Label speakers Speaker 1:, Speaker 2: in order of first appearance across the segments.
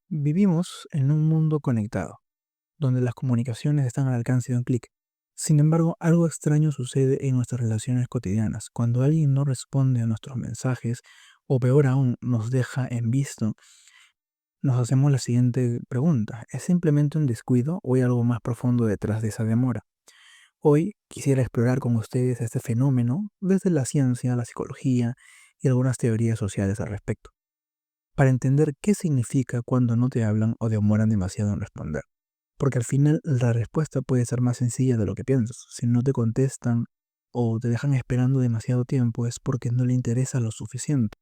Speaker 1: Vivimos en un mundo conectado, donde las comunicaciones están al alcance de un clic. Sin embargo, algo extraño sucede en nuestras relaciones cotidianas. Cuando alguien no responde a nuestros mensajes, o peor aún, nos deja en visto, nos hacemos la siguiente pregunta. ¿Es simplemente un descuido o hay algo más profundo detrás de esa demora? Hoy quisiera explorar con ustedes este fenómeno desde la ciencia, la psicología y algunas teorías sociales al respecto, para entender qué significa cuando no te hablan o demoran demasiado en responder. Porque al final la respuesta puede ser más sencilla de lo que piensas. Si no te contestan o te dejan esperando demasiado tiempo es porque no le interesa lo suficiente.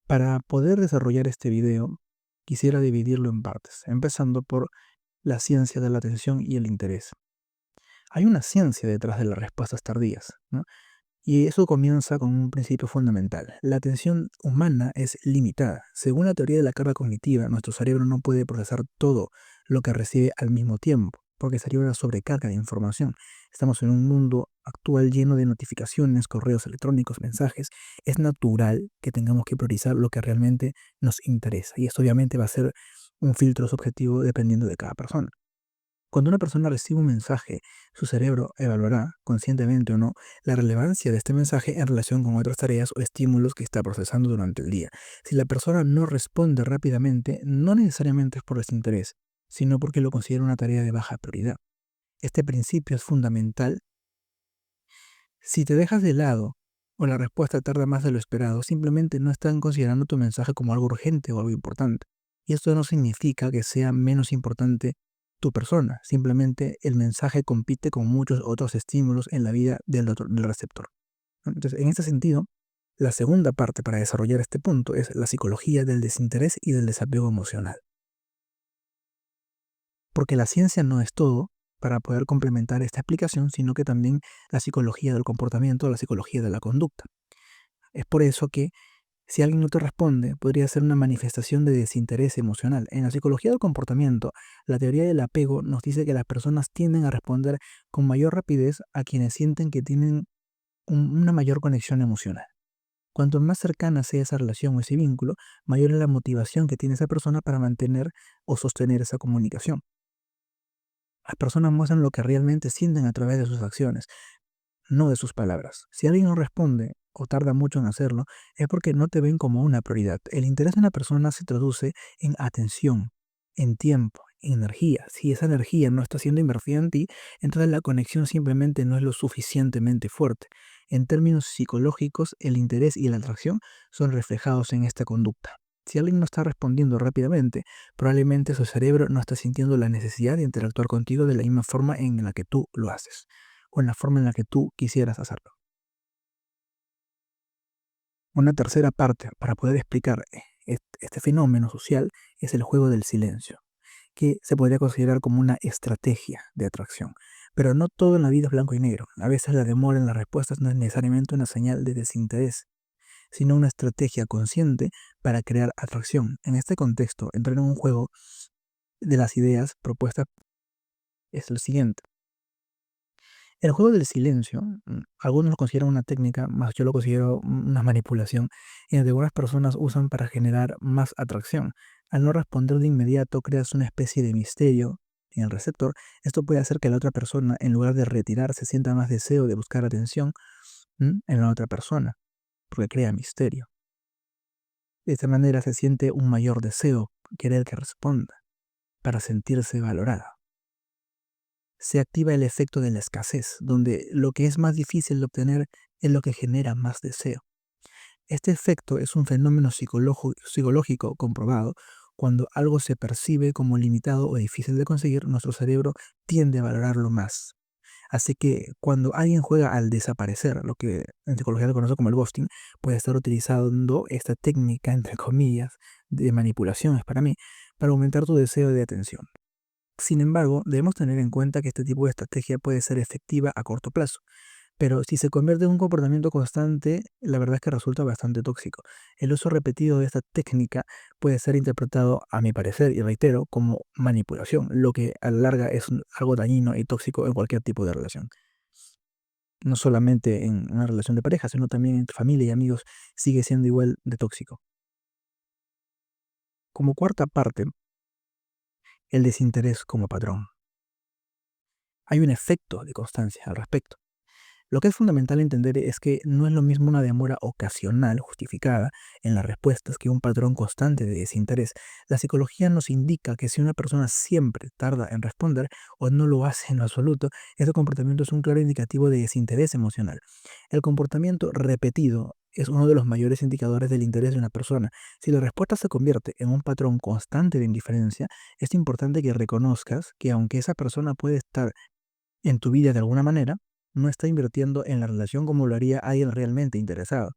Speaker 1: Para poder desarrollar este video, quisiera dividirlo en partes, empezando por la ciencia de la atención y el interés. Hay una ciencia detrás de las respuestas tardías, ¿no? Y eso comienza con un principio fundamental. La atención humana es limitada. Según la teoría de la carga cognitiva, nuestro cerebro no puede procesar todo lo que recibe al mismo tiempo, porque sería una sobrecarga de información. Estamos en un mundo actual lleno de notificaciones, correos electrónicos, mensajes. Es natural que tengamos que priorizar lo que realmente nos interesa. Y esto obviamente va a ser un filtro subjetivo dependiendo de cada persona. Cuando una persona recibe un mensaje, su cerebro evaluará, conscientemente o no, la relevancia de este mensaje en relación con otras tareas o estímulos que está procesando durante el día. Si la persona no responde rápidamente, no necesariamente es por desinterés, sino porque lo considera una tarea de baja prioridad. Este principio es fundamental. Si te dejas de lado o la respuesta tarda más de lo esperado, simplemente no están considerando tu mensaje como algo urgente o algo importante. Y esto no significa que sea menos importante tu persona, simplemente el mensaje compite con muchos otros estímulos en la vida del receptor, ¿no? Entonces, en este sentido, la segunda parte para desarrollar este punto es la psicología del desinterés y del desapego emocional. Porque la ciencia no es todo para poder complementar esta explicación, sino que también la psicología del comportamiento, la psicología de la conducta. Es por eso que si alguien no te responde, podría ser una manifestación de desinterés emocional. En la psicología del comportamiento, la teoría del apego nos dice que las personas tienden a responder con mayor rapidez a quienes sienten que tienen una mayor conexión emocional. Cuanto más cercana sea esa relación o ese vínculo, mayor es la motivación que tiene esa persona para mantener o sostener esa comunicación. Las personas muestran lo que realmente sienten a través de sus acciones, no de sus palabras. Si alguien no responde o tarda mucho en hacerlo, es porque no te ven como una prioridad. El interés de una persona se traduce en atención, en tiempo, en energía. Si esa energía no está siendo invertida en ti, entonces la conexión simplemente no es lo suficientemente fuerte. En términos psicológicos, el interés y la atracción son reflejados en esta conducta. Si alguien no está respondiendo rápidamente, probablemente su cerebro no está sintiendo la necesidad de interactuar contigo de la misma forma en la que tú lo haces o en la forma en la que tú quisieras hacerlo. Una tercera parte para poder explicar este fenómeno social es el juego del silencio, que se podría considerar como una estrategia de atracción. Pero no todo en la vida es blanco y negro. A veces la demora en las respuestas no es necesariamente una señal de desinterés, sino una estrategia consciente para crear atracción. En este contexto, entrar en un juego de las ideas propuestas es el siguiente. El juego del silencio, algunos lo consideran una técnica, más yo lo considero una manipulación, en donde algunas personas usan para generar más atracción. Al no responder de inmediato, creas una especie de misterio en el receptor. Esto puede hacer que la otra persona, en lugar de retirarse, sienta más deseo de buscar atención en la otra persona, porque crea misterio. De esta manera se siente un mayor deseo, querer que responda, para sentirse valorada. Se activa el efecto de la escasez, donde lo que es más difícil de obtener es lo que genera más deseo. Este efecto es un fenómeno psicológico comprobado. Cuando algo se percibe como limitado o difícil de conseguir, nuestro cerebro tiende a valorarlo más. Así que cuando alguien juega al desaparecer, lo que en psicología se conoce como el ghosting, puede estar utilizando esta técnica, entre comillas, de manipulación, es para mí, para aumentar tu deseo de atención. Sin embargo, debemos tener en cuenta que este tipo de estrategia puede ser efectiva a corto plazo, pero si se convierte en un comportamiento constante, la verdad es que resulta bastante tóxico. El uso repetido de esta técnica puede ser interpretado, a mi parecer, y reitero, como manipulación, lo que a la larga es algo dañino y tóxico en cualquier tipo de relación. no solamente en una relación de pareja, sino también entre familia y amigos, sigue siendo igual de tóxico. Como cuarta parte, el desinterés como patrón. Hay un efecto de constancia al respecto. Lo que es fundamental entender es que no es lo mismo una demora ocasional justificada en las respuestas que un patrón constante de desinterés. La psicología nos indica que si una persona siempre tarda en responder o no lo hace en lo absoluto, ese comportamiento es un claro indicativo de desinterés emocional. El comportamiento repetido es uno de los mayores indicadores del interés de una persona. Si la respuesta se convierte en un patrón constante de indiferencia, es importante que reconozcas que aunque esa persona puede estar en tu vida de alguna manera, no está invirtiendo en la relación como lo haría alguien realmente interesado.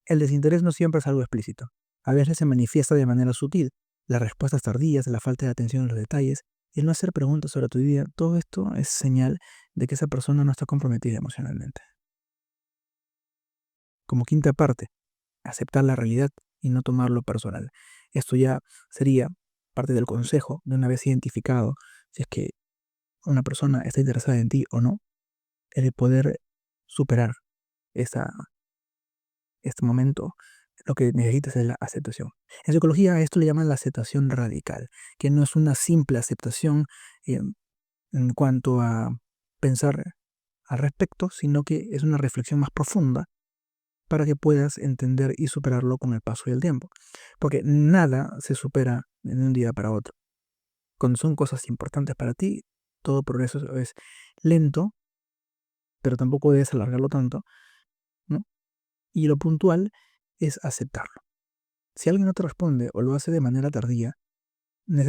Speaker 1: El desinterés no siempre es algo explícito. A veces se manifiesta de manera sutil. Las respuestas tardías, la falta de atención a los detalles, y el no hacer preguntas sobre tu vida, todo esto es señal de que esa persona no está comprometida emocionalmente. Como quinta parte, aceptar la realidad y no tomarlo personal. Esto ya sería parte del consejo de una vez identificado si es que una persona está interesada en ti o no, el poder superar esta, este momento. Lo que necesitas es la aceptación. En psicología a esto le llaman la aceptación radical, que no es una simple aceptación eh, en cuanto a pensar al respecto, sino que es una reflexión más profunda para que puedas entender y superarlo con el paso del tiempo. Porque nada se supera de un día para otro. Cuando son cosas importantes para ti, todo progreso es lento, pero tampoco debes alargarlo tanto, ¿no? Y lo puntual es aceptarlo. Si alguien no te responde o lo hace de manera tardía, no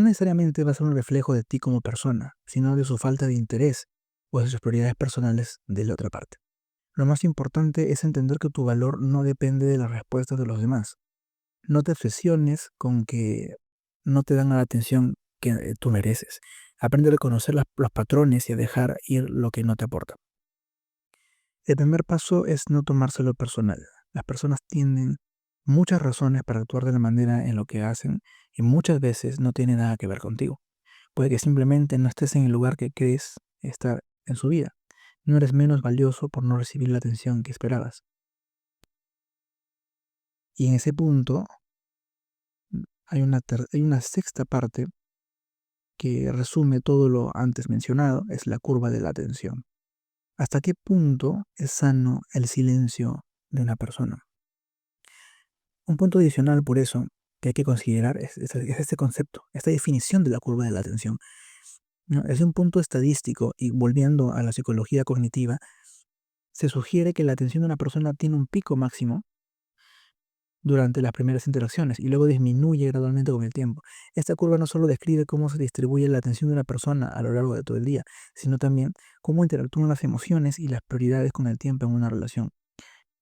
Speaker 1: necesariamente va a ser un reflejo de ti como persona, sino de su falta de interés o de sus prioridades personales de la otra parte. Lo más importante es entender que tu valor no depende de las respuestas de los demás. No te obsesiones con que no te dan la atención que tú mereces. Aprende a reconocer los patrones y a dejar ir lo que no te aporta. El primer paso es no tomárselo personal. Las personas tienen muchas razones para actuar de la manera en lo que hacen y muchas veces no tiene nada que ver contigo. Puede que simplemente no estés en el lugar que crees estar en su vida. No eres menos valioso por no recibir la atención que esperabas. Y en ese punto hay una sexta parte que resume todo lo antes mencionado, es la curva de la atención. ¿Hasta qué punto es sano el silencio de una persona? Un punto adicional por eso que hay que considerar es este concepto, esta definición de la curva de la atención, ¿no? Es un punto estadístico y volviendo a la psicología cognitiva, se sugiere que la atención de una persona tiene un pico máximo durante las primeras interacciones y luego disminuye gradualmente con el tiempo. Esta curva no solo describe cómo se distribuye la atención de una persona a lo largo de todo el día, sino también cómo interactúan las emociones y las prioridades con el tiempo en una relación.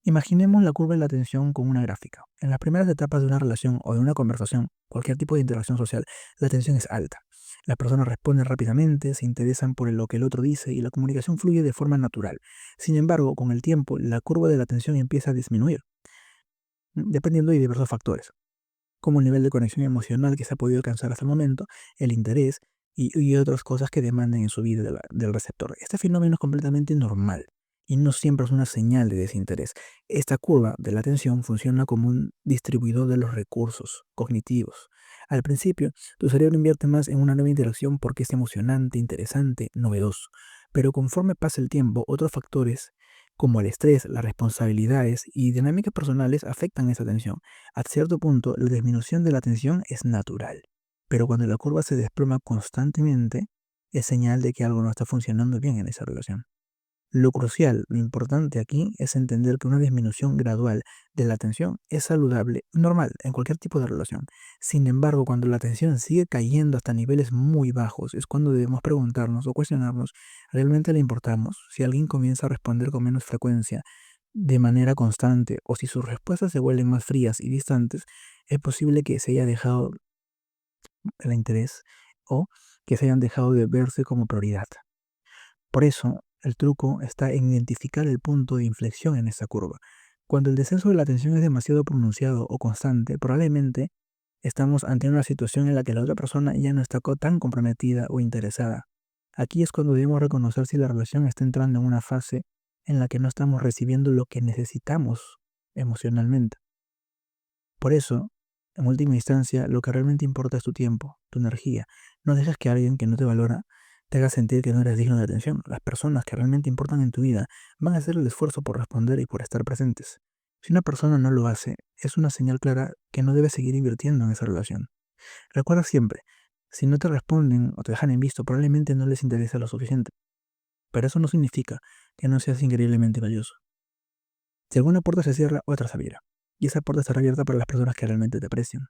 Speaker 1: Imaginemos la curva de la atención con una gráfica. En las primeras etapas de una relación o de una conversación, cualquier tipo de interacción social, la atención es alta. Las personas responden rápidamente, se interesan por lo que el otro dice y la comunicación fluye de forma natural. Sin embargo, con el tiempo, la curva de la atención empieza a disminuir, dependiendo de diversos factores, como el nivel de conexión emocional que se ha podido alcanzar hasta el momento, el interés y otras cosas que demanden en su vida del receptor. Este fenómeno es completamente normal y no siempre es una señal de desinterés. Esta curva de la atención funciona como un distribuidor de los recursos cognitivos. Al principio, tu cerebro invierte más en una nueva interacción porque es emocionante, interesante, novedoso. Pero conforme pasa el tiempo, otros factores como el estrés, las responsabilidades y dinámicas personales afectan esa atención. A cierto punto, la disminución de la atención es natural, pero cuando la curva se desploma constantemente, es señal de que algo no está funcionando bien en esa relación. Lo crucial, lo importante aquí es entender que una disminución gradual de la atención es saludable, normal en cualquier tipo de relación. Sin embargo, cuando la atención sigue cayendo hasta niveles muy bajos, es cuando debemos preguntarnos o cuestionarnos, ¿realmente le importamos? Si alguien comienza a responder con menos frecuencia, de manera constante, o si sus respuestas se vuelven más frías y distantes, es posible que se haya dejado el interés o que se hayan dejado de verse como prioridad. Por eso, el truco está en identificar el punto de inflexión en esta curva. Cuando el descenso de la atención es demasiado pronunciado o constante, probablemente estamos ante una situación en la que la otra persona ya no está tan comprometida o interesada Aquí es cuando debemos reconocer si la relación está entrando en una fase en la que no estamos recibiendo lo que necesitamos emocionalmente. Por eso, en última instancia, lo que realmente importa es tu tiempo, tu energía. No dejes que alguien que no te valora te haga sentir que no eres digno de atención. Las personas que realmente importan en tu vida van a hacer el esfuerzo por responder y por estar presentes. Si una persona no lo hace, es una señal clara que no debes seguir invirtiendo en esa relación. Recuerda siempre, si no te responden o te dejan en visto, probablemente no les interesa lo suficiente. Pero eso no significa que no seas increíblemente valioso. Si alguna puerta se cierra, otra se abrirá. Y esa puerta estará abierta para las personas que realmente te aprecian.